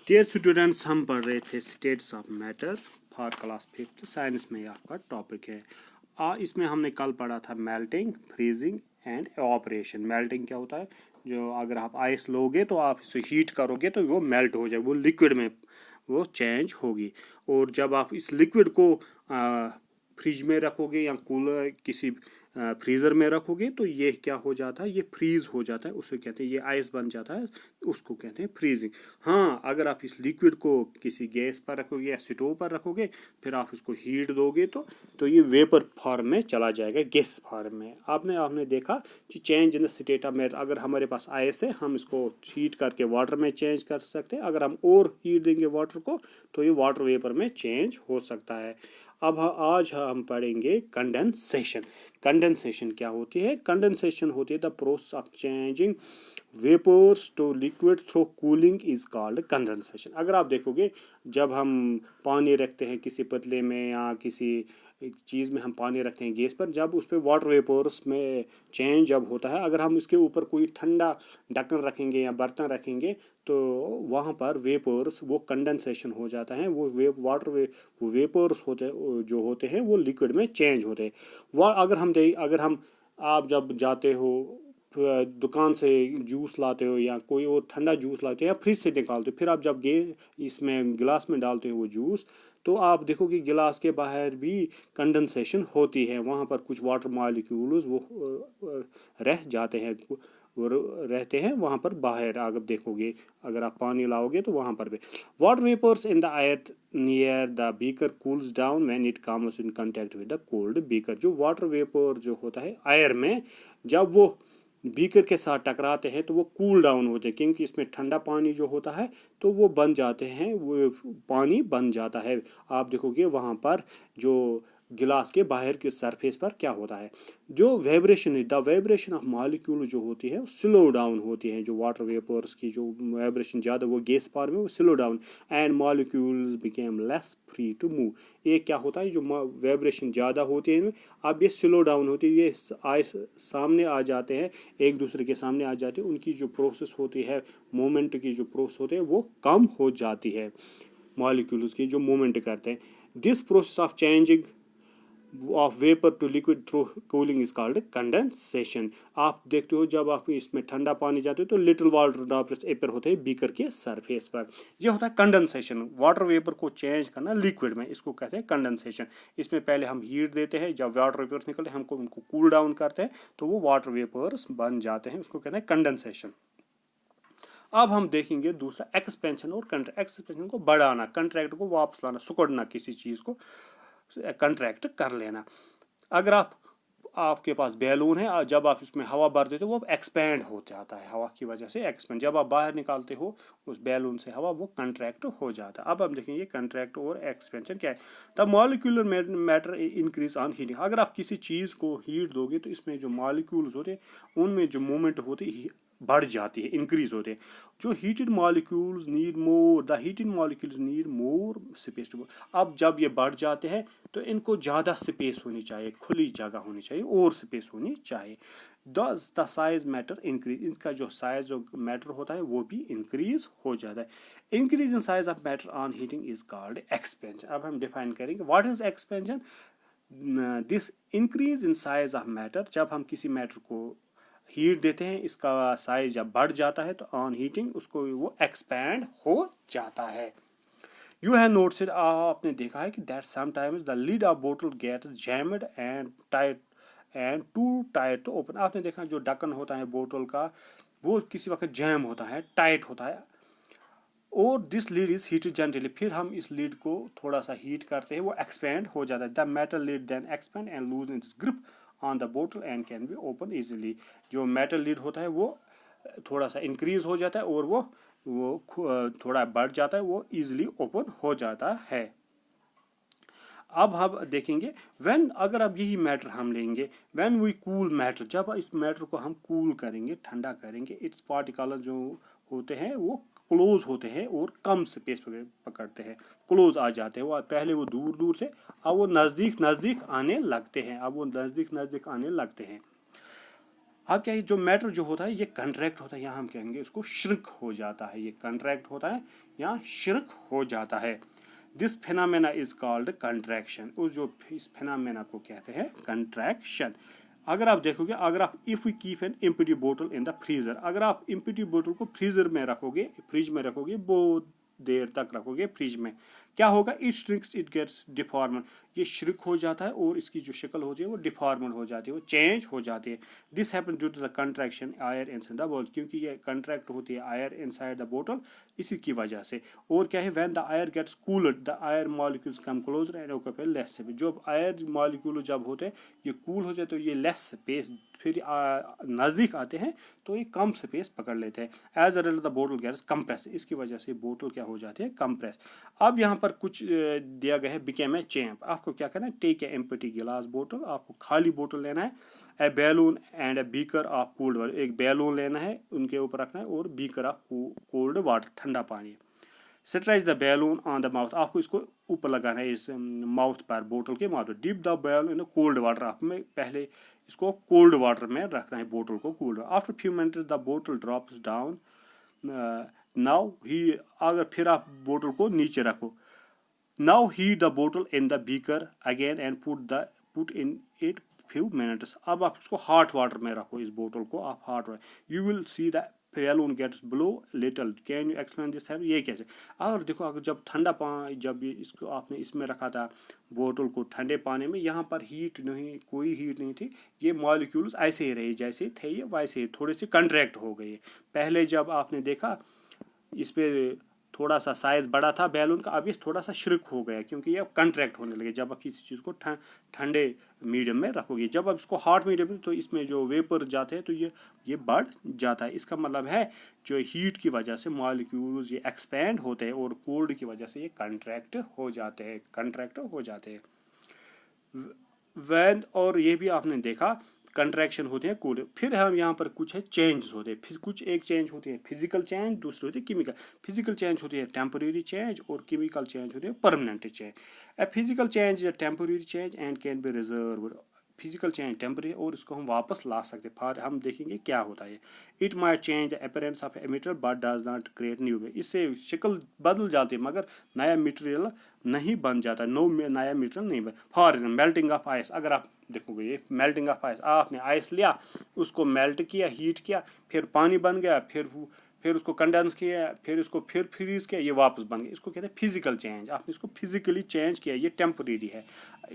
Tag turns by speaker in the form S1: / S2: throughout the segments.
S1: Dear students, हम पढ़ रहे थे states of matter for class 5th science में आपका टॉपिक है। इसमें हमने कल पढ़ा था melting, freezing and evaporation. Melting क्या होता है? जो अगर आप आइस लोगे तो आप इसे हीट करोगे तो वो मेल्ट हो जाए, वो लिक्विड में वो चेंज होगी। और जब आप इस लिक्विड को फ्रिज में रखोगे या कूलर किसी फ्रीज़र में रखोगे तो ये क्या हो जाता है, ये फ्रीज हो जाता है, उसे कहते हैं, ये आइस बन जाता है, उसको कहते हैं फ्रीजिंग। हाँ, अगर आप इस लिक्विड को किसी गैस पर रखोगे या स्टोव पर रखोगे, फिर आप इसको हीट दोगे तो ये वेपर फॉर्म में चला जाएगा, गैस फॉर्म में। आपने देखा कि change in the state of matter. अगर हमारे पास आइस है, हम इसको हीट करके वाटर में चेंज कर सकते हैं। अगर हम और हीट देंगे वाटर को तो ये वाटर वेपर में चेंज हो सकता है। अब आज हम पढ़ेंगे कंडेंसेशन। कंडेंसेशन क्या होती है? कंडेंसेशन होती है the process of changing vapours to liquid through cooling is called condensation. अगर आप देखोगे, जब हम पानी रखते हैं किसी पतले में या किसी चीज़ में, हम पानी रखते हैं गैस पर, जब उस पर वाटर वेपर्स में चेंज जब होता है, अगर हम उसके ऊपर कोई ठंडा ढक्कन रखेंगे या बर्तन रखेंगे तो वहाँ पर वेपर्स, वो कंडेंसेशन हो जाता है। वो वेपर्स जो होते हैं वो लिक्विड में चेंज होते हैं। वह अगर हम आप जब जाते हो दुकान से जूस लाते हो या कोई और ठंडा जूस लाते हो या फ्रिज से निकालते हो, फिर आप जब इसमें गिलास में डालते हो वो जूस, तो आप देखो कि गिलास के बाहर भी कंडेंसेशन होती है। वहाँ पर कुछ वाटर मॉलिक्यूल्स वो रह जाते हैं, रहते हैं वहाँ पर बाहर। आप देखोगे, अगर आप पानी लाओगे तो वहाँ पर भी water vapours in the air near the beaker cools down when it comes in contact with the cold beaker. जो वाटर वेपर जो होता है एयर में, जब वो बीकर के साथ टकराते हैं तो वो कूल डाउन होते हैं, क्योंकि इसमें ठंडा पानी जो होता है तो वो बन जाते हैं, वो पानी बन जाता है। आप देखोगे वहाँ पर जो गिलास के बाहर के सरफेस पर क्या होता है, जो वाइब्रेशन है, द वाइब्रेशन ऑफ मॉलिक्यूल जो होती है स्लो डाउन होती है। जो वाटर वेपर्स की जो वाइब्रेशन ज़्यादा, वो गैस फॉर्म में वो slow down and molecules became less free to move. ये क्या होता है, जो वाइब्रेशन ज़्यादा होती है, अब ये स्लो डाउन होती है, ये आइस सामने आ जाते हैं, एक दूसरे के सामने आ जाते हैं, उनकी जो प्रोसेस होती है, मोमेंट की जो प्रोसेस होती है वो कम हो जाती है। मॉलिक्यूल्स की जो मूवमेंट करते हैं, this process of changing of vapour to liquid through cooling is called condensation. आप देखते हो, जब आप इसमें ठंडा पानी जाते हो तो लिटिल वाटर ड्रॉप्लेट्स अपेयर होते हैं बीकर के सरफेस पर। यह होता है कंडेंसेशन, वाटर वेपर को चेंज करना लिक्विड में, इसको कहते हैं कंडेंसेशन। इसमें पहले हम हीट देते हैं, जब वाटर वेपर्स निकलते हैं हमको उनको कूल डाउन करते हैं तो वो वाटर वेपर्स बन जाते हैं, उसको कहते हैं कंडेंसेशन। अब हम देखेंगे दूसरा, एक्सपेंशन और कंट्रैक्ट। एक्सपेंशन को बढ़ाना, कंट्रैक्ट को वापस लाना, सुकड़ना, किसी चीज़ को कंट्रैक्ट कर लेना। अगर आपके पास बैलून है, जब आप इसमें हवा भर देते हो वो एक्सपेंड हो जाता है, हवा की वजह से एक्सपेंड। जब आप बाहर निकालते हो उस बैलून से हवा, वो कंट्रैक्ट हो जाता है। अब हम देखेंगे कंट्रैक्ट और एक्सपेंशन क्या है। The molecular matter increase on heating. अगर आप किसी चीज़ को हीट दोगे तो इसमें जो मॉलिक्यूल्स होते हैं उनमें जो मूवमेंट होती है बढ़ जाती है, इंक्रीज होते हैं। जो heated molecules need more, the heated molecules need more space to. अब जब ये बढ़ जाते हैं तो इनको ज़्यादा स्पेस होनी चाहिए, खुली जगह होनी चाहिए और स्पेस होनी चाहिए। द साइज मैटर इंक्रीज, इनका जो साइज जो मैटर होता है वो भी इंक्रीज हो जाता है। Increase in size of matter on heating is called expansion. अब हम डिफाइन करेंगे what is expansion. This increase in size of matter, जब हम किसी मैटर को हीट देते हैं, इसका साइज जब बढ़ जाता है तो ऑन हीटिंग उसको वो एक्सपैंड हो जाता है। यू हैव नोटिस्ड, आपने देखा है कि that sometimes the lid of बोतल gets jammed and tight and too tight to open. आपने देखा जो ढक्कन होता है बोतल का, वो किसी वक्त जैम होता है, टाइट होता है, और this lead is heated gently. फिर हम इस लीड को थोड़ा सा हीट करते हैं, वो एक्सपेंड हो जाता है। The metal lid then expand and loose its grip on the बोतल and can be open easily. जो मेटल लीड होता है वो थोड़ा सा इंक्रीज हो जाता है और वो थोड़ा बढ़ जाता है, वो इजीली ओपन हो जाता है। अब हम देखेंगे व्हेन, अगर अब यही मैटर हम लेंगे, व्हेन वी कूल मैटर, जब इस मैटर को हम कूल करेंगे, ठंडा करेंगे, इट्स पार्टिकल जो होते हैं वो क्लोज होते हैं और कम स्पेस पकड़ते हैं, क्लोज आ जाते हैं। वो पहले वो दूर दूर से, अब वो नज़दीक नज़दीक आने लगते हैं, अब वो नज़दीक नज़दीक आने लगते हैं। अब क्या है, जो मैटर जो होता है ये कंट्रैक्ट होता है, यहाँ हम कहेंगे उसको श्रिंक हो जाता है, ये कंट्रैक्ट होता है या श्रिंक हो जाता है। This phenomena is called contraction. उस जो इस फिनोमेना को कहते हैं कंट्रैक्शन। अगर आप देखोगे, अगर आप if we keep an empty बोतल इन द फ्रीजर, अगर आप एम्प्टी बोतल को फ्रीजर में रखोगे, फ्रिज में रखोगे, बहुत देर तक रखोगे फ्रिज में, क्या होगा, it shrinks, it gets deform, ये श्रिंक हो जाता है और इसकी जो शक्ल होती है वो डिफॉर्मेंट हो जाती है, वो चेंज हो जाती है। This happen due to the contraction air inside the बोतल, क्योंकि ये कंट्रैक्ट होती है एयर इनसाइड द बोतल, इसी की वजह से। और क्या है, when the air gets cooled the air molecules come closer and occupy less space, जो एयर मॉलिक्यूल जब होते हैं ये कूल हो जाते हैं, ये लेस स्पेस फिर नज़दीक आते हैं तो ये कम स्पेस पकड़ लेते हैं। एज अ रिजल्ट द बोतल गैस कंप्रेस, इसकी वजह से बोतल क्या हो जाती है, कंप्रेस। अब यहाँ पर कुछ दिया गया है, बिकेम ए चैम्प। आपको क्या करना है, टेक ए एम्प्टी गिलास बोतल, आपको खाली बोतल लेना है, a balloon and a beaker of cold water, एक बैलून लेना है, उनके ऊपर रखना है, और बीकर ऑफ कोल्ड वाटर, ठंडा पानी। Stretch the balloon on the mouth, आपको इसको ऊपर लगाना है, इस माउथ पर, बोतल के माउथ। Dip the balloon in cold water, आप में पहले इसको कोल्ड वाटर में रखना है, बोतल को cold. After few minutes the बोतल ड्रॉप्स डाउन, नाउ ही, अगर फिर आप बोतल को नीचे रखो, नाउ हीट द बोतल in the beaker again and put in it few minutes, अब आप इसको हॉट वाटर में रखो, इस बोतल को आप hot water, you will see the balloon gets blow little, can you explain this है, ये कैसे। अगर देखो, अगर जब ठंडा पानी, जब इसको आपने इसमें रखा था बोतल को ठंडे पानी में, यहाँ पर हीट नहीं, कोई हीट नहीं थी, ये मॉलिक्यूल्स ऐसे ही रहे जैसे थे, ये वैसे ही थोड़े से कंट्रैक्ट हो गए। पहले जब आपने देखा इस पर थोड़ा सा साइज बड़ा था बैलून का, अब ये थोड़ा सा श्रिंक हो गया, क्योंकि ये अब कंट्रैक्ट होने लगे। जब आप किसी चीज़ को ठंडे मीडियम में रखोगे, जब आप इसको हॉट मीडियम में, तो इसमें जो वेपर जाते हैं तो ये बढ़ जाता है। इसका मतलब है जो हीट की वजह से मॉलिक्यूल्स ये एक्सपैंड होते हैं, और कोल्ड की वजह से ये कंट्रैक्ट हो जाते हैं, वैन। और ये भी आपने देखा कंट्रैक्शन होते हैं कूल। फिर हम यहाँ पर कुछ है चेंजेस होते हैं, कुछ एक चेंज होती है फिजिकल चेंज, दूसरी होती है केमिकल। फिजिकल चेंज होती है टेम्परेरी चेंज, और केमिकल चेंज होती है permanent change. A physical change is a temporary change and can B reserve, physical change temporary, और इसको हम वापस ला सकते हैं। फॉर हम देखेंगे क्या होता है। It might change the appearance of a material but does not create new, इससे शक्ल बदल जाती है मगर नया मटेरियल नहीं बन जाता, नया मटेरियल नहीं बन। For example melting of ice, अगर आप देखोगे ये मेल्टिंग ऑफ आइस, आपने आइस लिया, उसको मेल्ट किया, हीट किया, फिर पानी बन गया, फिर उसको कंडेंस किया, फिर उसको फिर फ्रीज किया, ये वापस बन गया, इसको कहते हैं फिजिकल चेंज। आपने इसको फिजिकली चेंज किया, ये टेम्परेरी है।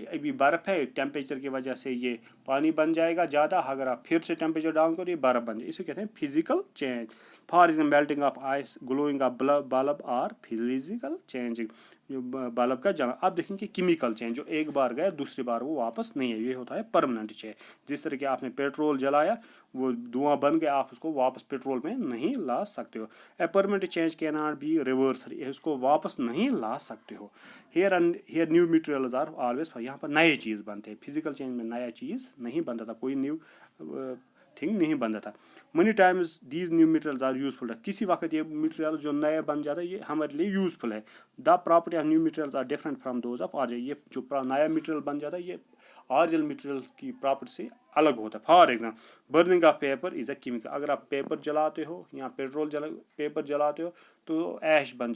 S1: अभी बर्फ़ है, टेम्परेचर की वजह से ये पानी बन जाएगा ज़्यादा, अगर आप फिर से टेम्परेचर डाउन करो ये बर्फ़ बन जाए, इसे कहते हैं physical change. For example melting of ice, glowing of bulb और फिजिकल चेंजिंग, जो बल्ब का जला। आप देखेंगे केमिकल चेंज, जो एक बार गया दूसरी बार वो वापस नहीं है, ये होता है परमानेंट चेंज। जिस तरह के आपने पेट्रोल जलाया, वो धुआं बन गया, आप उसको वापस पेट्रोल में नहीं ला सकते हो। A permanent change can not be reverse, इसको वापस नहीं ला सकते हो। Here new materials are always, यहाँ पर नए चीज़ बनते हैं। फिजिकल चेंज में नया चीज़ नहीं बनता था, कोई न्यू थिंग नहीं बनता था। Many times these new materials are useful, किसी वक्त ये मटेरियल जो नया बन जाता है ये हमारे लिए यूजफुल है। The property of new materials are different from those of original, ये जो नया मटेरियल बन जाता है ये ऑरिजिनल मटेरियल की प्रॉपर्टी से अलग होता है। For example burning of paper is a chemical, अगर आप पेपर जलाते हो या पेपर जलाते हो तो ऐश बन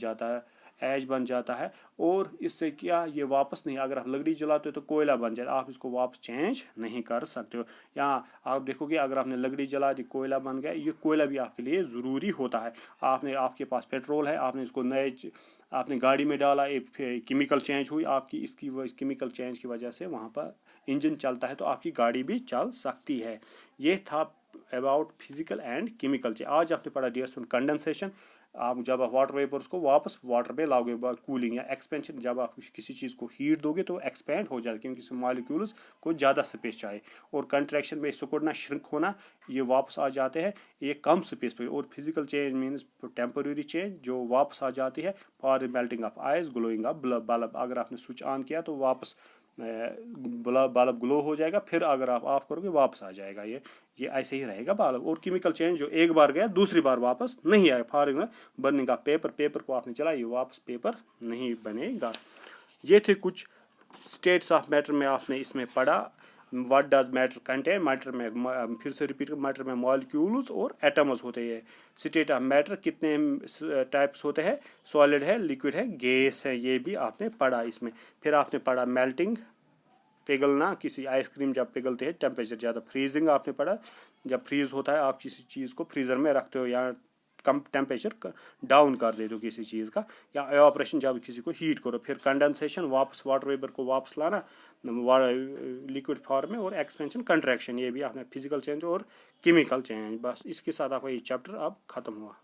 S1: जाता है, और इससे क्या ये वापस नहीं, अगर आप लकड़ी जलाते हो तो कोयला बन जाए, आप इसको वापस चेंज नहीं कर सकते हो। यहाँ आप देखोगे अगर आपने लकड़ी जला दी, कोयला बन गया, ये कोयला भी आपके लिए ज़रूरी होता है। आपके पास पेट्रोल है, आपने इसको आपने गाड़ी में डाला, एक केमिकल चेंज हुई आपकी, इसकी केमिकल चेंज की वजह से वहाँ पर इंजन चलता है, तो आपकी गाड़ी भी चल सकती है। ये था about physical and chemical change. आज आपने पढ़ा डियर स्टूडेंट कंडेंसेशन, आप जब आप वाटर वेपर्स को वापस वाटर में लाओगे, कूलिंग या एक्सपेंशन, जब आप किसी चीज़ को हीट दोगे तो एक्सपेंड हो जाएगा, क्योंकि इसमें मॉलिक्यूल्स को ज़्यादा स्पेस चाहिए। और कंट्रैक्शन में सिकुड़ना, श्रिंक होना, ये वापस आ जाते हैं ये कम स्पेस पे। और physical change means temporary change जो वापस आ जाती है। For melting of ice, glowing of bulb, अगर आपने स्विच ऑन किया तो वापस बल्ब ग्लो हो जाएगा, फिर अगर आप ऑफ करोगे वापस आ जाएगा, ये ऐसे ही रहेगा बल्ब। और केमिकल चेंज जो एक बार गया दूसरी बार वापस नहीं आएगा। For example burning of paper को आपने चला, ये वापस पेपर नहीं बनेगा। ये थे कुछ स्टेट्स ऑफ मैटर में आपने इसमें पढ़ा। What does matter contain, matter में फिर से रिपीट, मैटर में मॉलिक्यूल्स और एटम्स होते हैं। स्टेट ऑफ मैटर कितने टाइप्स होते हैं, सॉलिड है, लिक्विड है, गैस है, ये भी आपने पढ़ा इसमें। फिर आपने पढ़ा मेल्टिंग, पिघलना, किसी आइसक्रीम जब पिघलते हैं टेम्परेचर ज़्यादा। फ्रीजिंग आपने पढ़ा, जब फ्रीज होता है आप किसी चीज़ को फ्रीज़र में रखते हो या कम टेम्परेचर डाउन कर देते हो किसी चीज़ का, या एवापोरेशन जब किसी को हीट करो। फिर कंडेंसेशन, वापस वाटर वेपर को वापस लाना लिक्विड फॉर्म में, और एक्सपेंशन, कंट्रैक्शन, ये भी आपने फिजिकल चेंज और केमिकल चेंज। बस इसके साथ आपका ये चैप्टर अब खत्म हुआ।